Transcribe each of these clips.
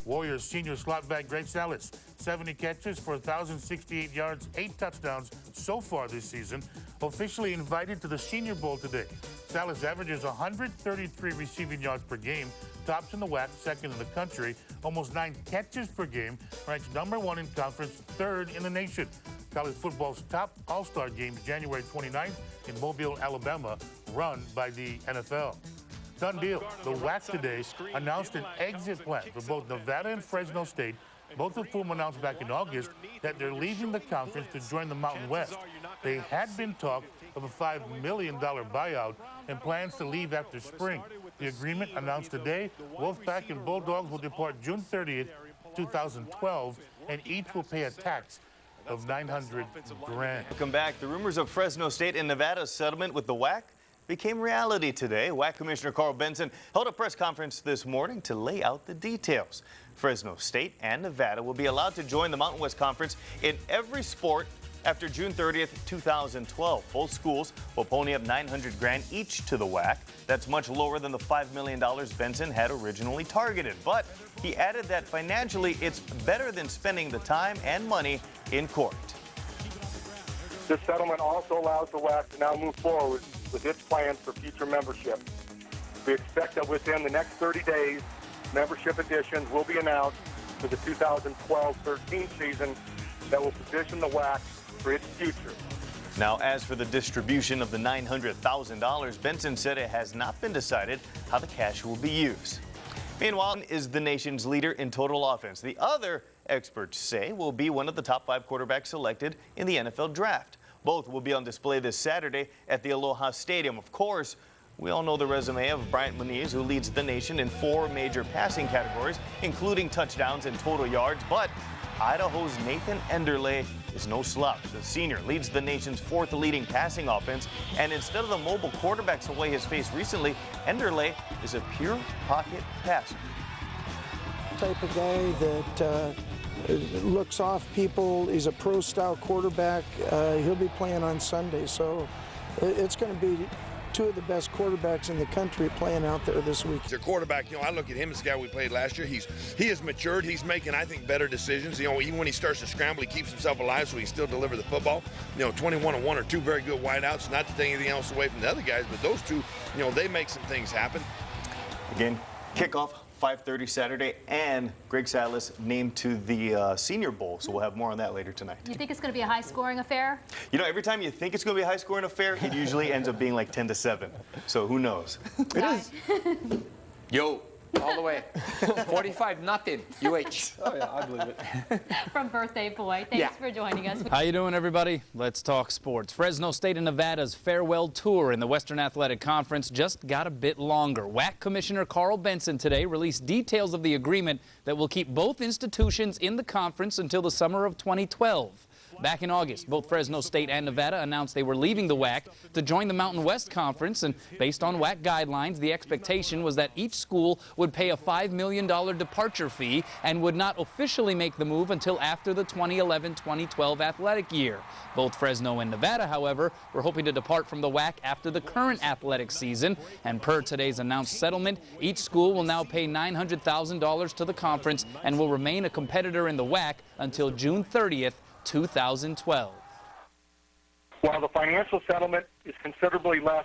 Warriors senior slot back Greg Salas, 70 catches for 1,068 yards, 8 touchdowns so far this season, officially invited to the Senior Bowl today. Salas averages 133 receiving yards per game, tops in the WAC, second in the country, almost 9 catches per game, ranks #1 in conference, 3rd in the nation. College football's top All-Star game January 29th in Mobile, Alabama, run by the NFL. Done deal. The WAC today announced an exit plan for both Nevada and Fresno State, both of whom announced back in August that they're leaving the conference to join the Mountain West. They had been talk of a $5 million buyout and plans to leave after spring. The agreement announced today, Wolfpack and Bulldogs will depart June 30th, 2012, and each will pay a tax of $900,000. Welcome back. The rumors of Fresno State and Nevada's settlement with the WAC became reality today. WAC Commissioner Carl Benson held a press conference this morning to lay out the details. Fresno State and Nevada will be allowed to join the Mountain West Conference in every sport after June 30th, 2012. Both schools will pony up $900,000 each to the WAC. That's much lower than the $5 million Benson had originally targeted. But he added that financially, it's better than spending the time and money in court. This settlement also allows the WAC to now move forward with its plans for future membership. We expect that within the next 30 days, membership additions will be announced for the 2012-13 season that will position the WAC for its future. Now, as for the distribution of the $900,000, Benson said it has not been decided how the cash will be used. Meanwhile, is the nation's leader in total offense. The other experts say will be one of the top 5 quarterbacks selected in the NFL draft. Both will be on display this Saturday at the Aloha Stadium. Of course, we all know the resume of Bryant Muniz, who leads the nation in 4 major passing categories, including touchdowns and total yards. But Idaho's Nathan Enderle is no slouch. The senior leads the nation's 4th leading passing offense, and instead of the mobile quarterbacks away has faced recently, Enderle is a pure pocket passer. Type of guy that looks off people. He's a pro-style quarterback. He'll be playing on Sunday, so it's going to be 2 of the best quarterbacks in the country playing out there this week. Their quarterback, I look at him as the guy we played last year. He has matured. He's making, I think, better decisions. Even when he starts to scramble, he keeps himself alive so he still deliver the football. 21-1 are 2 very good wideouts. Not to take anything else away from the other guys, but those 2, they make some things happen. Again, kickoff 5:30 Saturday, and Greg Salas named to the Senior Bowl, so we'll have more on that later tonight. You think it's going to be a high-scoring affair? Every time you think it's going to be a high-scoring affair, it usually ends up being like 10-7. So who knows? It is. Yo. All the way. 45-0 UH. Oh, yeah, I believe it. From Birthday Boy. Thanks for joining us. How you doing, everybody? Let's talk sports. Fresno State and Nevada's farewell tour in the Western Athletic Conference just got a bit longer. WAC Commissioner Carl Benson today released details of the agreement that will keep both institutions in the conference until the summer of 2012. Back in August, both Fresno State and Nevada announced they were leaving the WAC to join the Mountain West Conference, and based on WAC guidelines, the expectation was that each school would pay a $5 million departure fee and would not officially make the move until after the 2011-2012 athletic year. Both Fresno and Nevada, however, were hoping to depart from the WAC after the current athletic season, and per today's announced settlement, each school will now pay $900,000 to the conference and will remain a competitor in the WAC until June 30th, 2012. While the financial settlement is considerably less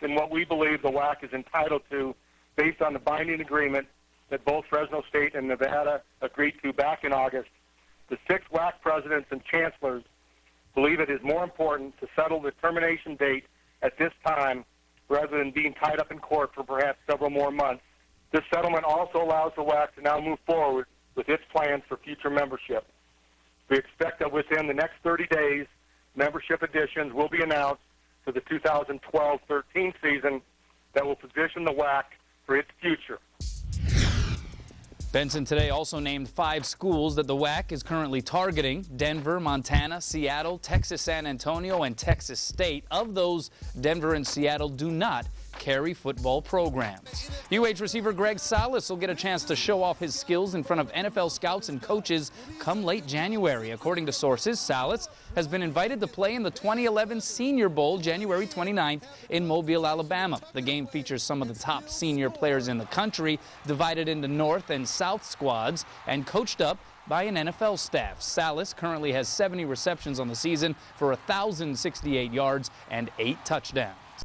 than what we believe the WAC is entitled to based on the binding agreement that both Fresno State and Nevada agreed to back in August, the 6 WAC presidents and chancellors believe it is more important to settle the termination date at this time rather than being tied up in court for perhaps several more months. This settlement also allows the WAC to now move forward with its plans for future membership. We expect that within the next 30 days, membership additions will be announced for the 2012-13 season that will position the WAC for its future. Benson today also named 5 schools that the WAC is currently targeting: Denver, Montana, Seattle, Texas San Antonio, and Texas State. Of those, Denver and Seattle do not carry football programs. UH receiver Greg Salas will get a chance to show off his skills in front of NFL scouts and coaches come late January. According to sources, Salas has been invited to play in the 2011 Senior Bowl, January 29th in Mobile, Alabama. The game features some of the top senior players in the country, divided into North and South squads and coached up by an NFL staff. Salas currently has 70 receptions on the season for 1,068 yards and 8 touchdowns.